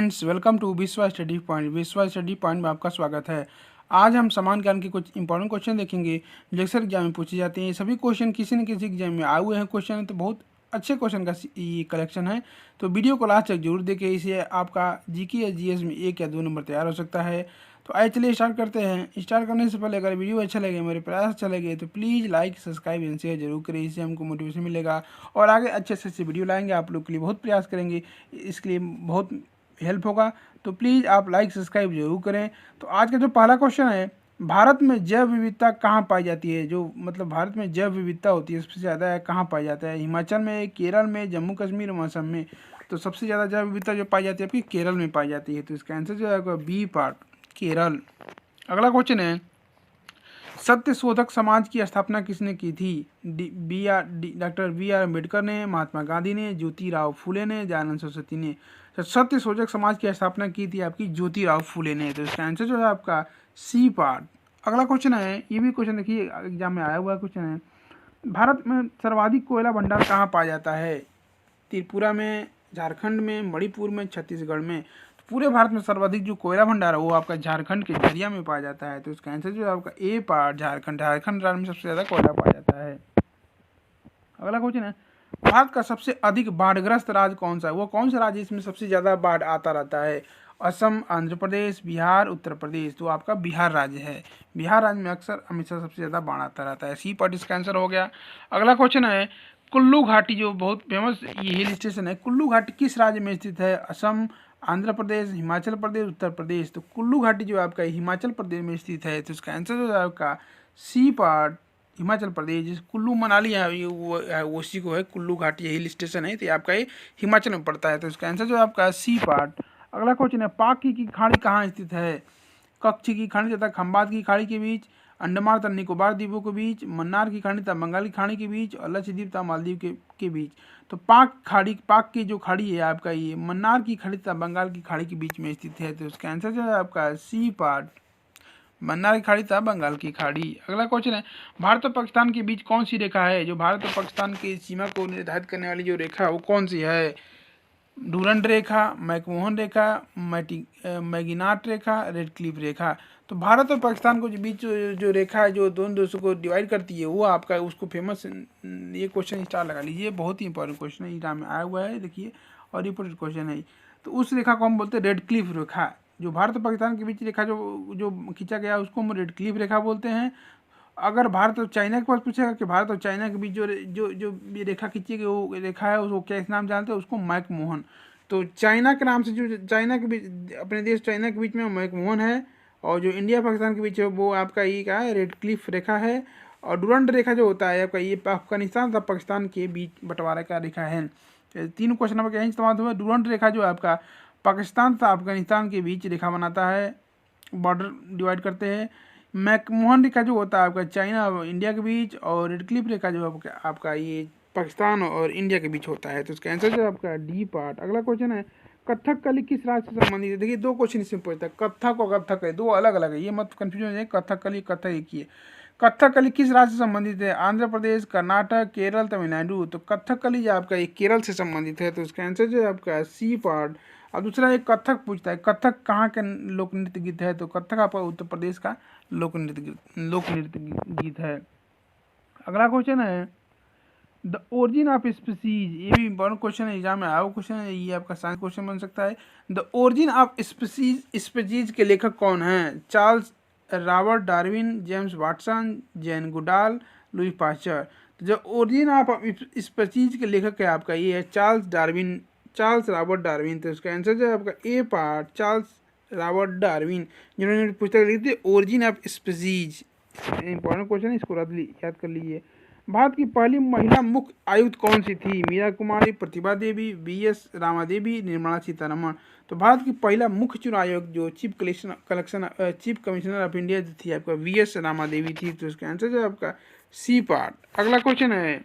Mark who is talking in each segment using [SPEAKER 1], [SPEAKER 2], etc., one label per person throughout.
[SPEAKER 1] Friends, welcome to विश्वा study point. विश्वा study point में आपका स्वागत है। आज हम समान ज्ञान के कुछ इंपॉर्टेंट क्वेश्चन देखेंगे जो अक्सर एग्जाम में पूछे जाते हैं। सभी क्वेश्चन किसी न किसी एग्जाम में आए हुए हैं क्वेश्चन, तो बहुत अच्छे क्वेश्चन का ये कलेक्शन है। तो वीडियो को लास्ट तक जरूर देखें, इससे आपका जीके या जीएस में 1 या 2 नंबर तैयार हो सकता है। तो आइए चलिए स्टार्ट करते हैं। स्टार्ट करने से पहले अगर वीडियो अच्छा लगे, मेरे प्रयास अच्छा लगे, तो please like, subscribe and share जरूर करें। इससे हमको मोटिवेशन मिलेगा और आगे अच्छे से अच्छे वीडियो लाएंगे। आप लोग के लिए बहुत प्रयास करेंगे, इसके लिए बहुत हेल्प होगा। तो प्लीज़ आप लाइक सब्सक्राइब जरूर करें। तो आज का जो पहला क्वेश्चन है, भारत में जैव विविधता कहाँ पाई जाती है? जो मतलब भारत में जैव विविधता होती है सबसे ज़्यादा कहाँ पाई जाता है? हिमाचल में, केरल में, जम्मू कश्मीर, असम में। तो सबसे ज़्यादा जैव विविधता जो पाई जाती है आपकी केरल में पाई जाती है। तो इसका आंसर जो है बी पार्ट, केरल। अगला क्वेश्चन है, सत्य शोधक समाज की स्थापना किसने की थी? डॉक्टर बी आर अम्बेडकर ने, महात्मा गांधी ने, ज्योतिराव फूले ने, दयानंद सरस्वती ने। तो सत्य शोधक समाज की स्थापना की थी आपकी ज्योतिराव फूले ने। तो इसका आंसर जो है आपका सी पार्ट। अगला क्वेश्चन है, ये भी क्वेश्चन देखिए एग्जाम में आया हुआ क्वेश्चन है, भारत में सर्वाधिक कोयला भंडार कहाँ पाया जाता है? त्रिपुरा में, झारखंड में, मणिपुर में, छत्तीसगढ़ में। तो पूरे भारत में सर्वाधिक जो कोयला भंडार है वो आपका झारखंड के झरिया में पाया जाता है। तो इसका आंसर जो है आपका ए पार्ट, झारखंड। झारखंड राज्य में सबसे ज़्यादा कोयला पाया जाता है। अगला क्वेश्चन है, भारत का सबसे अधिक बाढ़ग्रस्त राज्य कौन सा है? वो कौन सा राज्य इसमें सबसे ज़्यादा बाढ़ आता रहता है? असम, आंध्र प्रदेश, बिहार, उत्तर प्रदेश। तो आपका बिहार राज्य है। बिहार राज्य में अक्सर हमेशा सबसे ज़्यादा बाढ़ आता रहता है। सी पार्ट इसका आंसर हो गया। अगला क्वेश्चन है, कुल्लू घाटी जो बहुत फेमस ये हिल स्टेशन है, कुल्लू घाटी किस राज्य में स्थित है? असम, आंध्र प्रदेश, हिमाचल प्रदेश, उत्तर प्रदेश। तो कुल्लू घाटी जो आपका हिमाचल प्रदेश में स्थित है। तो इसका आंसर जो है आपका सी पार्ट, हिमाचल प्रदेश। जिस कुल्लू मनाली है वो उसी को है, कुल्लू घाटी हिल स्टेशन है, तो आपका ये हिमाचल में पड़ता है। तो इसका आंसर जो है आपका सी पार्ट। अगला क्वेश्चन है, पाक की खाड़ी कहाँ स्थित है? कच्छ की खाड़ी तथा खंबात की खाड़ी के बीच, अंडमान तथा निकोबार द्वीपों के बीच, मन्नार की खाड़ी तथा बंगाल की खाड़ी के बीच, और लक्षद्वीप तथा मालदीव के बीच। तो पाक की जो खाड़ी है आपका ये मन्नार की खाड़ी तथा बंगाल की खाड़ी के बीच में स्थित है। तो इसका आंसर जो है आपका सी पार्ट, मन्नार की खाड़ी तथा बंगाल की खाड़ी। अगला क्वेश्चन है, भारत और पाकिस्तान के बीच कौन सी रेखा है? जो भारत और पाकिस्तान की सीमा को निर्धारित करने वाली जो रेखा है वो कौन सी है? डूरंड रेखा, मैकमोहन रेखा, मैगिनाट रेखा, रेड क्लिफ रेखा। तो भारत और पाकिस्तान को बीच जो रेखा है जो दोनों देशों को डिवाइड करती है वो आपका उसको फेमस, ये क्वेश्चन स्टार लगा लीजिए, बहुत ही इंपॉर्टेंट क्वेश्चन है, एग्जाम में आया हुआ है देखिए और रिपोर्टेड क्वेश्चन है। तो उस रेखा को हम बोलते हैं रेड क्लिफ रेखा। जो भारत और पाकिस्तान के बीच रेखा जो खींचा गया उसको हम रेड क्लिफ रेखा बोलते हैं। अगर भारत और चाइना के पास पूछेगा कि भारत और चाइना के बीच जो जो जो ये रेखा खींची गई वो रेखा है उसको क्या इस नाम जानते हैं? उसको मैकमोहन। तो चाइना के नाम से जो चाइना के बीच, अपने देश चाइना के बीच में मैकमोहन है, और जो इंडिया पाकिस्तान के बीच है वो आपका ये क्या है? रेड क्लिफ रेखा है। और डूरंड रेखा जो होता है आपका ये अफगानिस्तान तथा पाकिस्तान के बीच बंटवारा का रेखा है। तीनों क्वेश्चन नंबर क्या इस्तेमाल हुआ? डूरंड रेखा जो आपका पाकिस्तान तथा अफगानिस्तान के बीच रेखा बनाता है, बॉर्डर डिवाइड करते हैं। मैकमोहन रेखा जो होता है आपका चाइना और इंडिया के बीच, और रेड क्लिफ रेखा जो आपका ये पाकिस्तान और इंडिया के बीच होता है। तो इसका आंसर जो है आपका डी पार्ट। अगला क्वेश्चन है, कथकली किस राज्य से संबंधित है? देखिए दो क्वेश्चन इसमें पूछता है, कथक और कथक दो अलग अलग है, ये मत कंफ्यूजन हो जाए। कथकली कथक एक ही है। कथकली किस राज्य से संबंधित है? आंध्र प्रदेश, कर्नाटक, केरल, तमिलनाडु। तो कथकली जो आपका एक केरल से संबंधित है। तो इसका आंसर जो है आपका सी पार्ट। अब दूसरा एक कथक पूछता है, कथक कहाँ का लोक नृत्य गीत है? तो कथक आपका उत्तर प्रदेश का लोक नृत्य गीत है। अगला क्वेश्चन है, द ओरिजिन ऑफ स्पीसीज। ये भी इंपॉर्टेंट क्वेश्चन है, एग्जाम में आया हुआ क्वेश्चन है, ये आपका साइंस क्वेश्चन बन सकता है। द ओरिजिन ऑफ स्पीसीज के लेखक कौन हैं? Charles Robert Darwin, James Watson, Jain Goodall, Louis Pasteur. तो जो ओरिजिन ऑफ स्पीसीज के लेखक है आपका ये है चार्ल्स रॉबर्ट डार्विन। तो इसका आंसर जो है आपका ए पार्ट, चार्ल्स रॉबर्ट डार्विन, जिन्होंने पुस्तक लिखी थी origin of species. Important question है, इसको याद कर लीजिए। भारत की पहली महिला मुख्य आयुक्त कौन सी थी? मीरा कुमारी, प्रतिभा देवी, वी.एस. रामा देवी, निर्मला सीतारमण। तो भारत की पहला मुख्य चुनाव आयोग जो चीफ कमिश्नर ऑफ इंडिया थी आपका वी.एस. रामा देवी थी। तो इसका आंसर जो है आपका सी पार्ट। अगला क्वेश्चन है,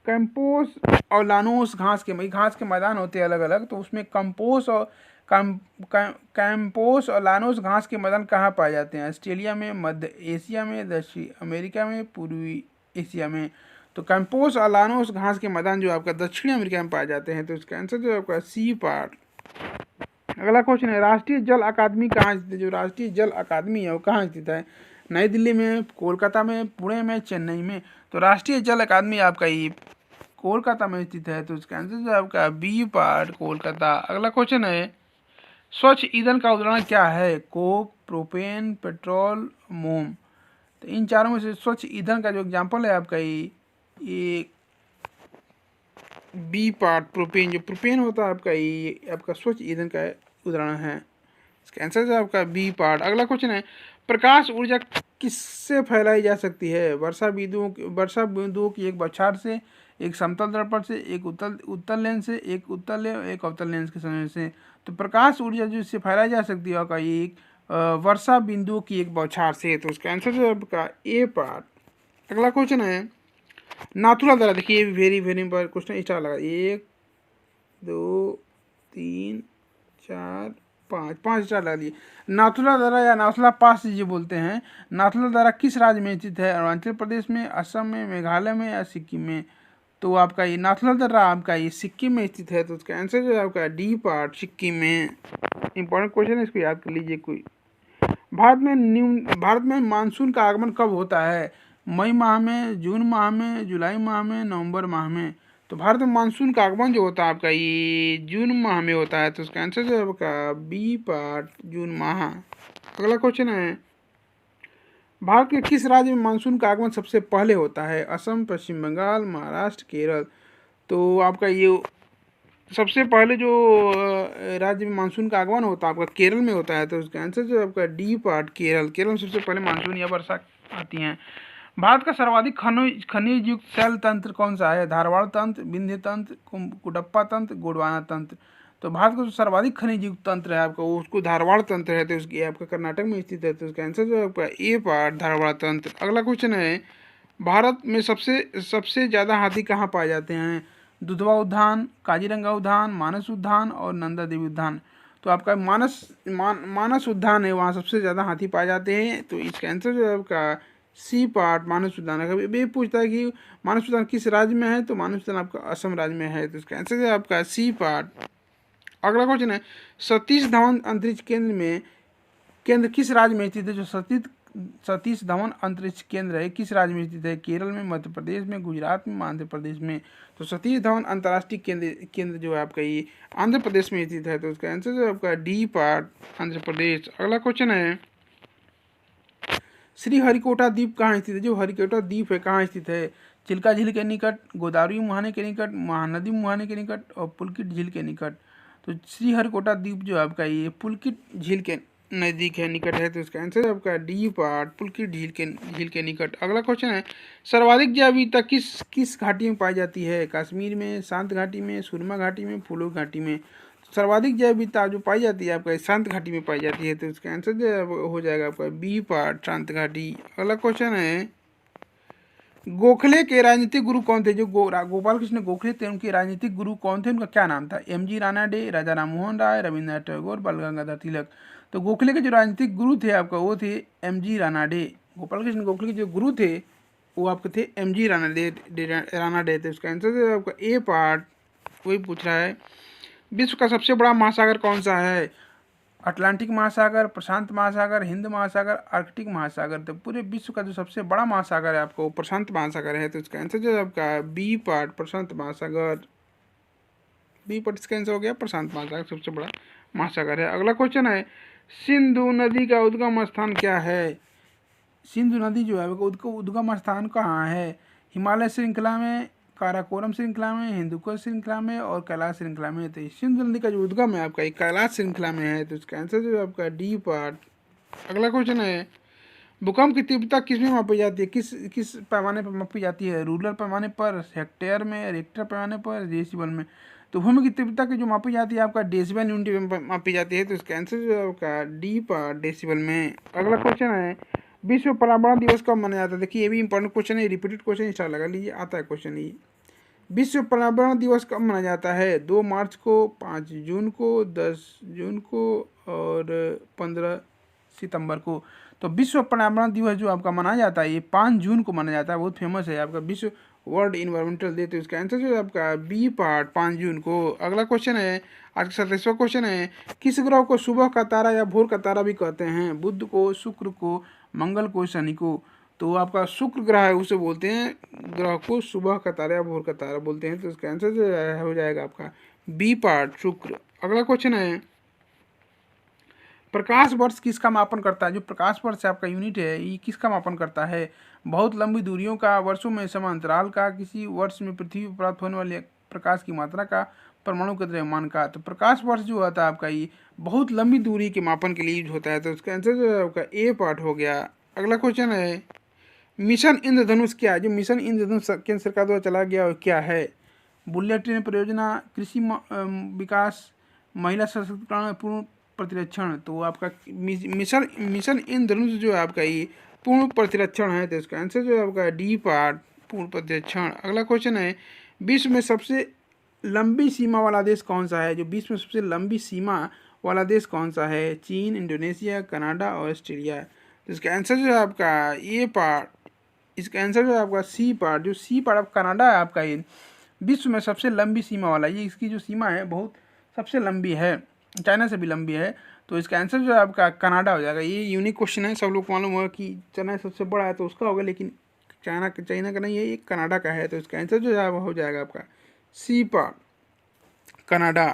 [SPEAKER 1] कैंपोस और लानोस घास के मैदान होते हैं अलग अलग, तो उसमें कैंपोस और लानोस घास के मैदान कहाँ पाए जाते हैं? ऑस्ट्रेलिया में, मध्य एशिया में, दक्षिण अमेरिका में, पूर्वी एशिया में। तो कैंपोस और लानोस घास के मैदान जो आपका दक्षिणी अमेरिका में पाए जाते हैं। तो इसका आंसर जो है आपका सी पार्ट। अगला क्वेश्चन है, राष्ट्रीय जल अकादमी कहाँ स्थित है? जो राष्ट्रीय जल अकादमी है वो कहाँ स्थित है? नई दिल्ली में, कोलकाता में, पुणे में, चेन्नई में। तो राष्ट्रीय जल अकादमी आपका ये कोलकाता में स्थित है, तो इसका आंसर जो आपका बी पार्ट कोलकाता। अगला क्वेश्चन है, स्वच्छ ईंधन का उदाहरण क्या है? कोक, प्रोपेन, पेट्रोल, मोम। तो इन चारों में से स्वच्छ ईंधन का जो एग्जाम्पल है आपका ये बी पार्ट प्रोपेन। जो प्रोपेन होता है आपका ये आपका स्वच्छ ईंधन का उदाहरण है। इसका आंसर जो आपका बी पार्ट। अगला क्वेश्चन है, प्रकाश ऊर्जा किससे फैलाई जा सकती है? वर्षा बिंदुओं की एक बौछार से, एक समतल दर्पण से, एक उत्तल लेंस से, एक उत्तल एक अवतल लेंस के समय से। तो प्रकाश ऊर्जा जो इससे फैलाई जा सकती है आपका एक वर्षा बिंदुओं की एक बौछार से। तो इसका आंसर जो आपका ए पार्ट। अगला क्वेश्चन है, नाथुला दर्रा। देखिए ये very very important question, star लगा 1 2 3 4 5, 5 स्टार लगा दिए। नाथुला दर्रा या नाथुला पास जो बोलते हैं, नाथुला दर्रा किस राज्य में स्थित है? अरुणाचल प्रदेश में, असम में, मेघालय में या सिक्किम में। तो आपका ये नाथुला दर्रा आपका ये सिक्किम में स्थित है। तो उसका आंसर जो है आपका डी पार्ट सिक्किम में। इंपॉर्टेंट क्वेश्चन है, इसको याद कर लीजिए कोई। भारत में मानसून का आगमन कब होता है? मई माह में, जून माह में, जुलाई माह में, नवंबर माह में। तो भारत में मानसून का आगमन जो होता है आपका ये जून माह में होता है। तो उसका आंसर जो है आपका बी पार्ट जून माह। अगला क्वेश्चन है, भारत के किस राज्य में मानसून का आगमन सबसे पहले होता है? असम, पश्चिम बंगाल, महाराष्ट्र, केरल। तो आपका ये सबसे पहले जो राज्य में मानसून का आगमन होता है आपका केरल में होता है। तो उसका आंसर जो आपका डी पार्ट केरल। केरल में सबसे पहले मानसून या वर्षा आती है। भारत का सर्वाधिक खनिज युक्त शैल तंत्र कौन सा है? धारवाड़ तंत्र, विंध्य तंत्र, कुडप्पा तंत्र, गोंडवाना तंत्र। तो भारत का जो सर्वाधिक खनिज युक्त तंत्र है आपका उसको धारवाड़ तंत्र है। तो उसकी आपका कर्नाटक में स्थित है। तो उसका आंसर जो है आपका ए पार्ट धारवाड़ तंत्र। अगला क्वेश्चन है, भारत में सबसे ज़्यादा हाथी कहाँ पाए जाते हैं? दुधवा उद्यान, काजीरंगा उद्यान, मानस उद्यान और नंदा देवी उद्यान। तो आपका मानस उद्यान है, वहाँ सबसे ज़्यादा हाथी पाए जाते हैं। तो इसका आंसर जो है आपका सी पार्ट मानस उद्यान है। कभी ये पूछता है कि मानस उद्यान किस राज्य में है? तो मानस उद्यान आपका असम राज्य में है। तो इसका आंसर जो है आपका सी पार्ट। अगला क्वेश्चन है, सतीश धवन अंतरिक्ष केंद्र किस राज्य में स्थित है? जो सतीश धवन अंतरिक्ष केंद्र है किस राज्य में स्थित है? केरल में, मध्य प्रदेश में, गुजरात में, आंध्र प्रदेश में। तो सतीश धवन अंतर्राष्ट्रीय केंद्र जो है आपका ये आंध्र प्रदेश में स्थित है। तो उसका आंसर जो है आपका डी पार्ट आंध्र प्रदेश। अगला क्वेश्चन है, श्रीहरिकोटा द्वीप कहाँ स्थित है? जो हरिकोटा द्वीप है कहाँ स्थित है? चिल्का झील के निकट, गोदावरी मुहाने के निकट, महानदी मुहाने के निकट और पुलकित झील के निकट। तो श्रीहरिकोटा द्वीप जो है आपका ये पुलकित झील के नज़दीक है, निकट है। तो इसका आंसर है आपका डी पार्ट पुलकित झील के निकट। अगला क्वेश्चन है, सर्वाधिक जैव विविधता किस घाटी में पाई जाती है? कश्मीर में, शांत घाटी में, सुरमा घाटी में, फूलो घाटी में। सर्वाधिक जैव विविधता जो पाई जाती है आपका शांत घाटी में पाई जाती है। तो इसका आंसर जो है हो जाएगा आपका बी पार्ट शांत घाटी। अगला क्वेश्चन है, गोखले के राजनीतिक गुरु कौन थे? जो गोपाल कृष्ण गोखले थे उनके राजनीतिक गुरु कौन थे? उनका क्या नाम था? एमजी रानाडे, राजा राम मोहन राय, रविन्द्रनाथ टैगोर, बाल गंगाधर तिलक। तो गोखले के जो राजनीतिक गुरु थे आपका वो थे एमजी रानाडे। गोपाल कृष्ण गोखले के जो गुरु थे वो आपके थे एमजी रानाडे थे। उसका आंसर है आपका ए पार्ट वही पूछ रहा है। विश्व का सबसे बड़ा महासागर कौन सा है? अटलांटिक महासागर, प्रशांत महासागर, हिंद महासागर, आर्कटिक महासागर। तो पूरे विश्व का जो सबसे बड़ा महासागर है आपको प्रशांत महासागर है। तो इसका आंसर जो है आपका बी पार्ट प्रशांत महासागर। बी पार्ट इसका आंसर हो गया प्रशांत महासागर सबसे बड़ा महासागर है। अगला क्वेश्चन है, सिंधु नदी का उद्गम स्थान क्या है? सिंधु नदी जो है उसका उद्गम स्थान कहाँ है? हिमालय श्रृंखला में, काराकोरम श्रृंखला में, हिंदुकुश श्रृंखला में और कैलाश श्रृंखला में। तो सिंधु नदी का जो उद्गम है आपका कैलाश श्रृंखला में है। तो इसका आंसर जो है आपका डी पार्ट। अगला क्वेश्चन है, भूकंप की तीव्रता किस में मापी जाती है? किस पैमाने पर मापी जाती है? रूलर पैमाने पर, हेक्टेयर में, रिक्टर पैमाने पर, डेसिबल में। तो भूमि की तीव्रता की जो मापी जाती है आपका डेसिबल यूनिट में मापी जाती है। तो इसका आंसर जो है आपका डी पार्ट डेसिबल में। अगला क्वेश्चन है, विश्व पर्यावरण दिवस कब मनाया जाता है? देखिए ये भी इंपॉर्टेंट क्वेश्चन है, रिपीटेड क्वेश्चन स्टार लगा लीजिए, आता है क्वेश्चन ये। विश्व पर्यावरण दिवस कब मनाया जाता है? 2 मार्च को, 5 जून को, 10 जून को और 15 सितंबर को। तो विश्व पर्यावरण दिवस जो आपका मनाया जाता है ये 5 जून को मनाया जाता है। बहुत फेमस है आपका विश्व वर्ल्ड इन्वायरमेंटल डे, तो इसका आंसर जो है आपका बी पार्ट 5 जून को। अगला क्वेश्चन है, आज का 37वां क्वेश्चन है, किस ग्रह को सुबह का तारा या भोर का तारा भी कहते हैं? बुध को, शुक्र को, मंगल को, शनि को। तो आपका शुक्र ग्रह है उसे बोलते हैं, ग्रह को सुबह का तारा या भोर का तारा बोलते हैं, तो इसका आंसर जो है हो जाएगा आपका बी पार्ट शुक्र। अगला क्वेश्चन है, प्रकाश वर्ष किसका मापन करता है? जो प्रकाश वर्ष आपका यूनिट है ये किसका मापन करता है? बहुत लंबी दूरियों का, वर्षों में समांतराल का, किसी वर्ष में पृथ्वी पर प्राप्त होने वाले प्रकाश की मात्रा का, परमाणु के द्रव्यमान का। तो प्रकाश वर्ष जो होता है आपका ये बहुत लंबी दूरी के मापन के लिए यूज होता है, तो इसका आंसर जो है आपका ए पार्ट हो गया। अगला क्वेश्चन है, मिशन इंद्रधनुष क्या है? जो मिशन इंद्रधनुष केंद्र सरकार द्वारा चलाया गया वो क्या है? बुलेट ट्रेन परियोजना, कृषि विकास, महिला सशक्तिकरण, पूर्ण प्रतिरक्षण। तो आपका मिशन मिशन इंद्रधनुष जो है आपका ये पूर्ण प्रतिरक्षण है, तो इसका आंसर जो है आपका डी पार्ट पूर्ण प्रतिरक्षण। अगला क्वेश्चन है, विश्व में सबसे लंबी सीमा वाला देश कौन सा है? जो विश्व में सबसे लंबी सीमा वाला देश कौन सा है? चीन, इंडोनेशिया, कनाडा और ऑस्ट्रेलिया। तो इसका आंसर जो है आपका ये पार्ट, इसका आंसर जो है आपका सी पार्ट, जो सी पार्ट ऑफ कनाडा है आपका ये विश्व में सबसे लंबी सीमा वाला, ये इसकी जो सीमा है बहुत सबसे लंबी है, चाइना से भी लंबी है, तो इसका आंसर जो है आपका कनाडा हो जाएगा। ये यूनिक क्वेश्चन है, सब लोग को मालूम होगा कि चाइना सबसे बड़ा है तो उसका होगा, लेकिन चाइना का नहीं है, ये कनाडा का है, तो इसका आंसर जो है हो जाएगा आपका सी पार्ट कनाडा।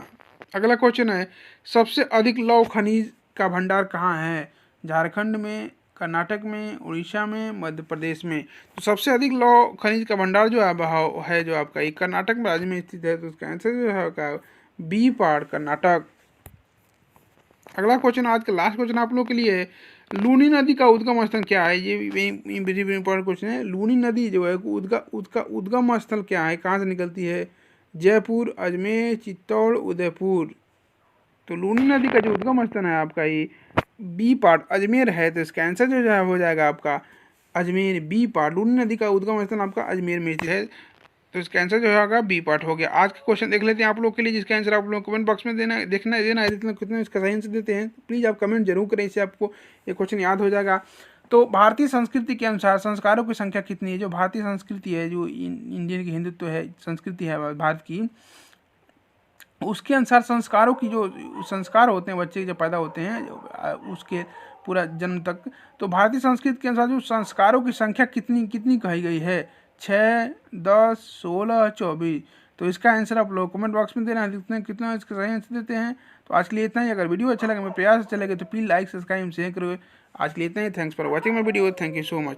[SPEAKER 1] अगला क्वेश्चन है, सबसे अधिक लौह खनिज का भंडार कहाँ है? झारखंड में, कर्नाटक में, उड़ीसा में, मध्य प्रदेश में। तो सबसे अधिक लौह खनिज का भंडार जो है जो आपका ये कर्नाटक राज्य में स्थित है, तो इसका आंसर जो है आपका बी पार्ट कर्नाटक। अगला क्वेश्चन, आज का लास्ट क्वेश्चन आप लोग के लिए है, लूनी नदी का उद्गम स्थल क्या है? ये वेरी इंपॉर्टेंट क्वेश्चन है। लूनी नदी जो है उसका उद्गम स्थल क्या है, कहाँ से निकलती है? जयपुर, अजमेर, चित्तौड़, उदयपुर। तो लूनी नदी का जो उद्गम स्थल है आपका ये बी पार्ट अजमेर है, तो इसका आंसर जो है हो जाएगा आपका अजमेर, बी पार्ट। लूनी नदी का उद्गम स्थल आपका अजमेर में है, तो इसका आंसर जो होगा बी पार्ट हो गया। आज का क्वेश्चन देख लेते हैं आप लोग के लिए, जिसका आंसर आप लोग कमेंट बॉक्स में देना देना है कितने इसका सही आंसर देते हैं, प्लीज़ आप कमेंट जरूर करें, इससे आपको ये क्वेश्चन याद हो जाएगा। तो भारतीय संस्कृति के अनुसार संस्कारों की संख्या कितनी है? जो भारतीय संस्कृति है, जो इंडियन की हिंदुत्व है, संस्कृति है भारत की, उसके अनुसार संस्कारों की जो संस्कार होते हैं बच्चे जब पैदा होते हैं उसके पूरा जन्म तक, तो भारतीय संस्कृति के अनुसार जो संस्कारों की संख्या कितनी कितनी कही गई है? 6, 10, 16, 24। तो इसका आंसर आप लोग कमेंट बॉक्स में देना है, कितना इसका सही आंसर देते हैं। तो आज के लिए इतना ही। अगर वीडियो अच्छा लगे, मेरे प्रयास अच्छा लगे, तो प्लीज़ लाइक, सब्सक्राइब, शेयर करो। आज के लिए इतना ही। Thanks for watching my video. Thank you so much.